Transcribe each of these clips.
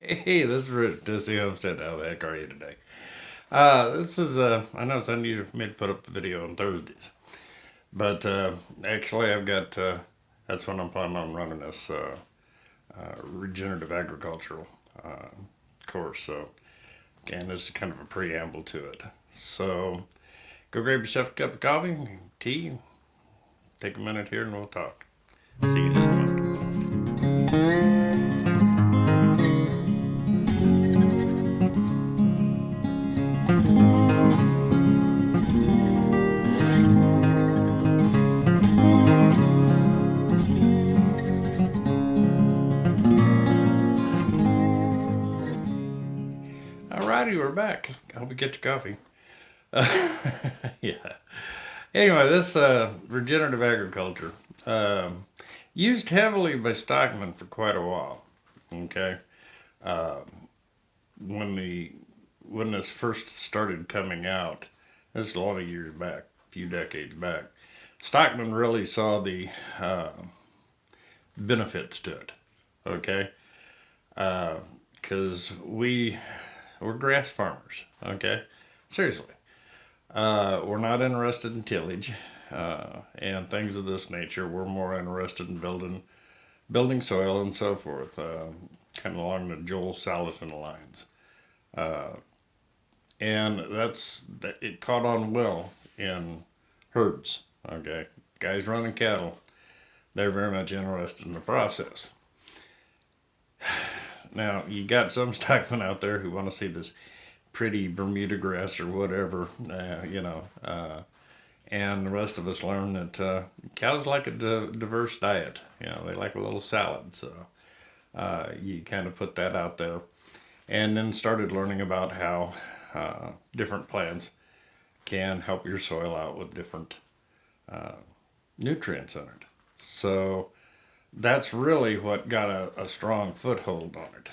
Hey, this is Rich to see Homestead. How the heck are you today? This is, I know it's unusual for me to put up a video on Thursdays, but actually, I've got, that's when I'm planning on running this regenerative agricultural uh, course. So, again, this is kind of a preamble to it. So, go grab yourself a cup of coffee, tea, take a minute here, and we'll talk. See you in a moment. Alrighty, we're back. I hope you get your coffee. Yeah. Anyway, this regenerative agriculture used heavily by stockmen for quite a while. Okay, when the when this first started coming out, this is a lot of years back, a few decades back. Stockmen really saw the benefits to it. Okay, because we're grass farmers. Okay, seriously, we're not interested in tillage and things of this nature. We're more interested in building soil and so forth, kind of along the Joel Salatin lines. And it caught on well in herds. Okay, guys running cattle, they're very much interested in the process. Now you got some stockmen out there who want to see this pretty Bermuda grass or whatever, and the rest of us learn that cows like a diverse diet. They like a little salad, so you kind of put that out there, and then started learning about how different plants can help your soil out with different nutrients in it. So that's really what got a strong foothold on it.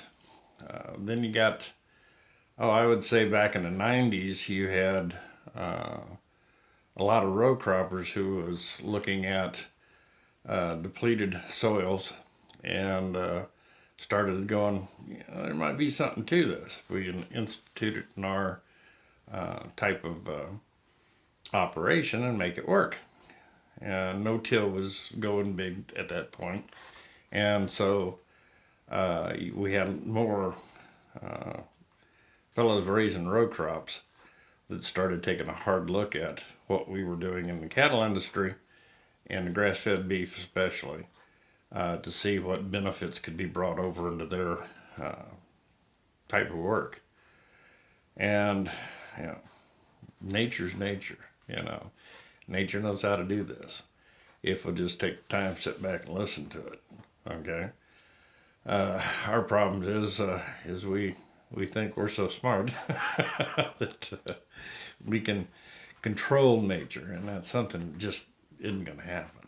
Then you got, I would say back in the 90s, you had a lot of row croppers who was looking at depleted soils and started going, there might be something to this if we can institute it in our type of operation and make it work. And no-till was going big at that point, and so we had more fellows raising row crops that started taking a hard look at what we were doing in the cattle industry and the grass-fed beef especially, to see what benefits could be brought over into their type of work. And you know, nature's nature. Nature knows how to do this. If we just take the time, sit back, and listen to it. Okay. Our problem is we think we're so smart that we can control nature, and that's something that just isn't going to happen.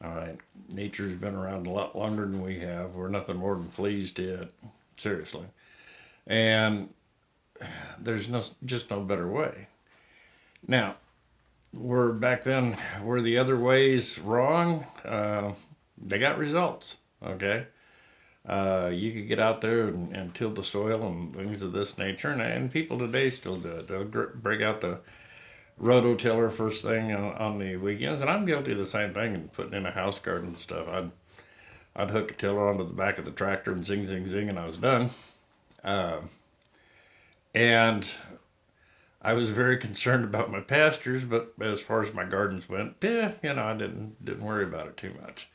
All right, nature's been around a lot longer than we have. We're nothing more than fleas to it, seriously. And there's just no better way. Now, back then were the other ways wrong? They got results. Okay, you could get out there and till the soil and things of this nature, and people today still do it. They'll break out the rototiller first thing on the weekends, and I'm guilty of the same thing and putting in a house garden and stuff. I'd hook a tiller onto the back of the tractor and zing zing zing, and I was done. Uh, and I was very concerned about my pastures, but as far as my gardens went, I didn't worry about it too much.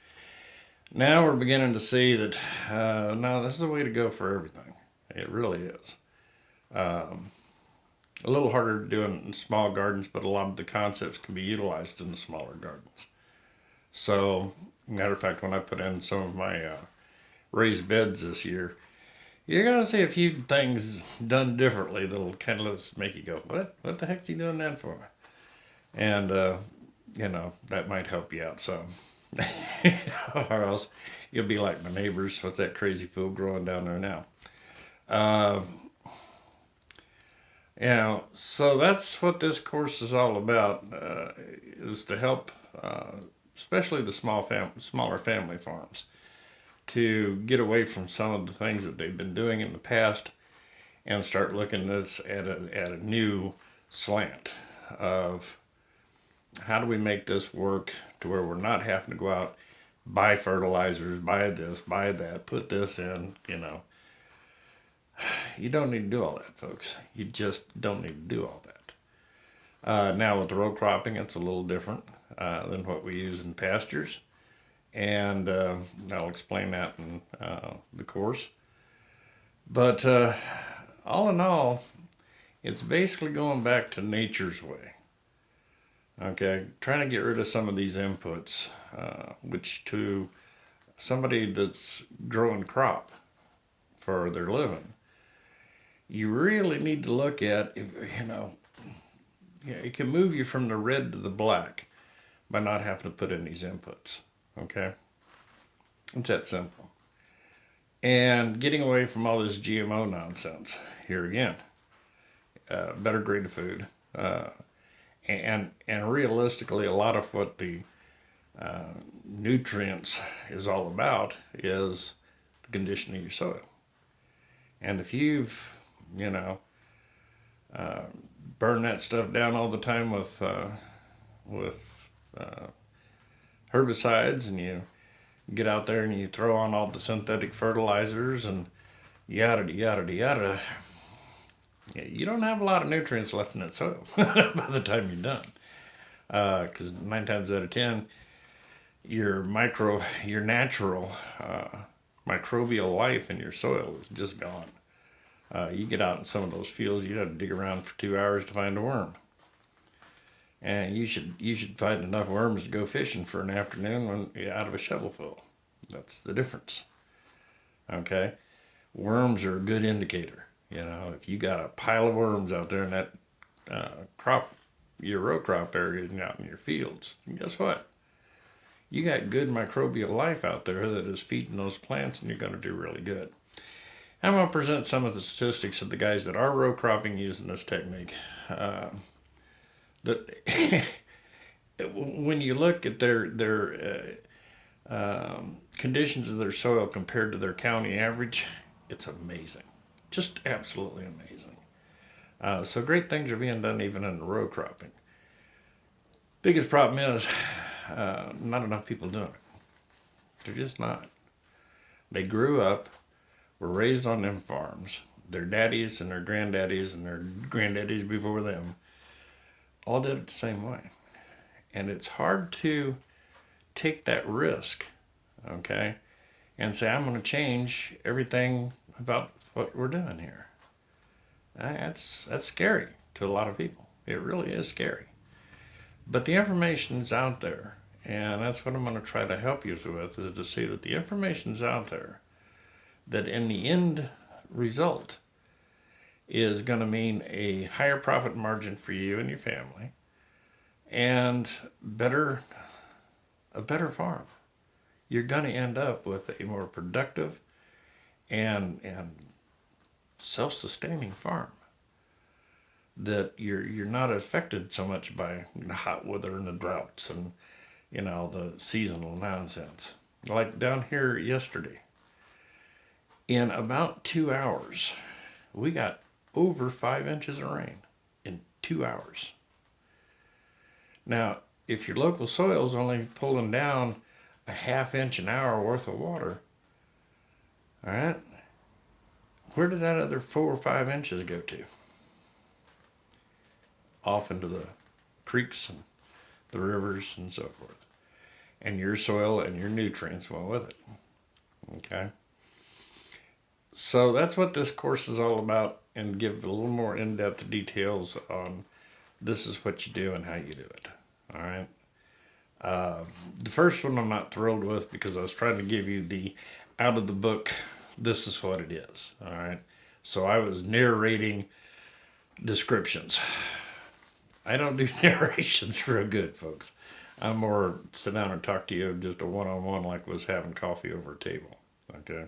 Now we're beginning to see that no, this is the way to go for everything. It really is. A little harder to do in small gardens, but a lot of the concepts can be utilized in the smaller gardens. So, matter of fact, when I put in some of my raised beds this year, you're gonna see a few things done differently that'll kind of just make you go, "What? What the heck's he doing that for?" And that might help you out some. Or else you'll be like my neighbors. What's that crazy fool growing down there now? Uh, so that's what this course is all about. Is to help, especially the smaller family farms, to get away from some of the things that they've been doing in the past and start looking at this at a new slant of how do we make this work to where we're not having to go out, buy fertilizers, buy this, buy that, put this in, You don't need to do all that, folks. You just don't need to do all that. Now with the row cropping, it's a little different than what we use in pastures. And I'll explain that in the course. But all in all, it's basically going back to nature's way. Okay, trying to get rid of some of these inputs, which to somebody that's growing crop for their living, you really need to look at, it can move you from the red to the black by not having to put in these inputs. Okay, it's that simple. And getting away from all this GMO nonsense. Here again, better grade of food, and realistically, a lot of what the nutrients is all about is the condition of your soil. And if you've burn that stuff down all the time with herbicides, and you get out there and you throw on all the synthetic fertilizers and yada yada yada, you don't have a lot of nutrients left in that soil by the time you're done. Because 9 times out of 10, your natural microbial life in your soil is just gone. You get out in some of those fields, you have to dig around for 2 hours to find a worm. And you should find enough worms to go fishing for an afternoon when you're out of a shovelful. That's the difference. Okay? Worms are a good indicator. If you got a pile of worms out there in that your row crop area and out in your fields, guess what? You got good microbial life out there that is feeding those plants, and you're going to do really good. I'm going to present some of the statistics of the guys that are row cropping using this technique. That when you look at their conditions of their soil compared to their county average, it's amazing. Just absolutely amazing. So great things are being done even in the row cropping. Biggest problem is not enough people doing it. They're just not. They grew up, were raised on them farms. Their daddies and their granddaddies before them all did it the same way. And it's hard to take that risk, okay, and say, I'm going to change everything about what we're doing here. That's scary to a lot of people. It really is scary. But the information's out there, and that's what I'm going to try to help you with, is to see that the information's out there, that in the end result is going to mean a higher profit margin for you and your family, and a better farm. You're going to end up with a more productive and self-sustaining farm, that you're not affected so much by the hot weather and the droughts and the seasonal nonsense. Like down here yesterday, in about 2 hours, we got over 5 inches of rain in 2 hours. Now, if your local soil is only pulling down a ½ inch an hour worth of water, all right, where did that other 4 or 5 inches go to? Off into the creeks and the rivers and so forth. And your soil and your nutrients went with it. Okay? So that's what this course is all about, and give a little more in-depth details on this is what you do and how you do it. All right? The first one I'm not thrilled with, because I was trying to give you the out of the book, this is what it is. All right? So I was narrating descriptions. I don't do narrations real good, folks. I'm more sit down and talk to you just a one-on-one, like was having coffee over a table. Okay?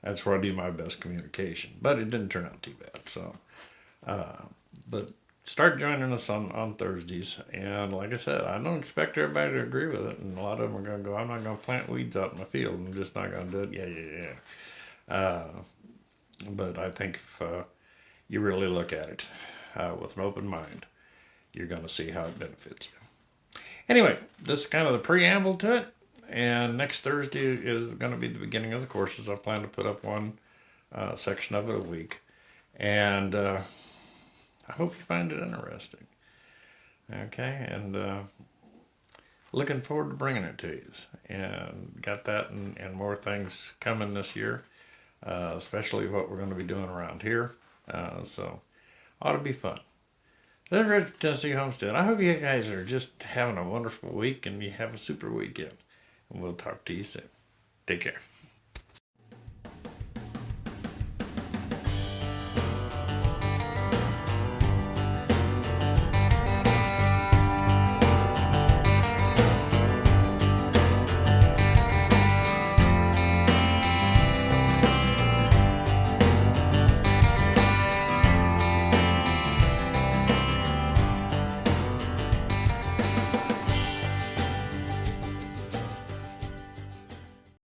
That's where I do my best communication. But it didn't turn out too bad. So, but start joining us on Thursdays. And like I said, I don't expect everybody to agree with it. And a lot of them are going to go, I'm not going to plant weeds out in my field. I'm just not going to do it. But I think if you really look at it with an open mind, you're going to see how it benefits you. Anyway, this is kind of the preamble to it. And next Thursday is going to be the beginning of the courses. I plan to put up one section of it a week. And I hope you find it interesting. Okay, and looking forward to bringing it to you. And got that and more things coming this year, especially what we're going to be doing around here. So, ought to be fun. This is Regenerative Tennessee Homestead. I hope you guys are just having a wonderful week and you have a super weekend. And we'll talk to you soon. Take care.